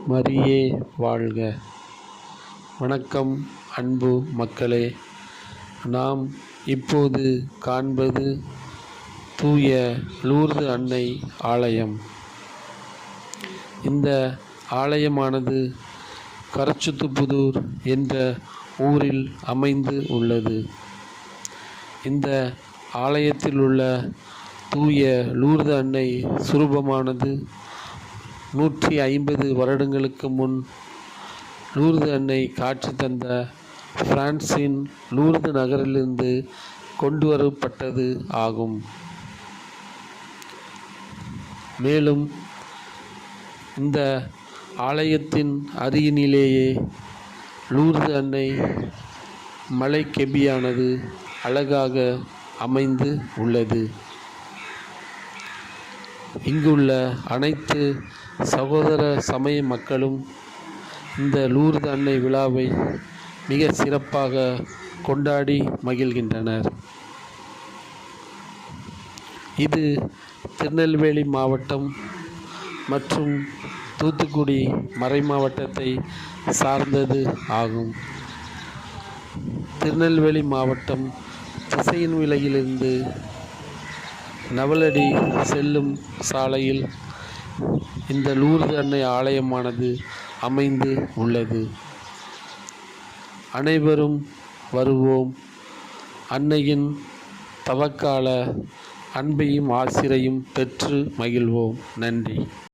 மரியே வாழ்க. வணக்கம் அன்பு மக்களே. நாம் இப்போது காண்பது தூய லூர்து அன்னை ஆலயம். இந்த ஆலயமானது கரச்சுத்துப்புதூர் என்ற ஊரில் அமைந்து உள்ளது. இந்த ஆலயத்தில் உள்ள தூய லூர்து அன்னை சுரூபமானது 150 வருடங்களுக்கு முன் லூர்து அன்னை காட்சி தந்த பிரான்சின் லூர்து நகரிலிருந்து கொண்டு வரப்பட்டது ஆகும். மேலும் இந்த ஆலயத்தின் அருகினிலேயே லூர்து அன்னை மலைக்கெபியானது அழகாக அமைந்து உள்ளது. இங்குள்ள அனைத்து சகோதர சமய மக்களும் இந்த லூர்து அன்னை விழாவை மிக சிறப்பாக கொண்டாடி மகிழ்கின்றனர். இது திருநெல்வேலி மாவட்டம் மற்றும் தூத்துக்குடி மறைமாவட்டத்தை சார்ந்தது ஆகும். திருநெல்வேலி மாவட்டம் திசையன்விளையிலிருந்து நவலடி செல்லும் சாலையில் இந்த லூர்து அன்னை ஆலயமானது அமைந்து உள்ளது. அனைவரும் வருவோம். அன்னையின் தவக்கால அன்பையும் ஆசிரையும் பெற்று மகிழ்வோம். நன்றி.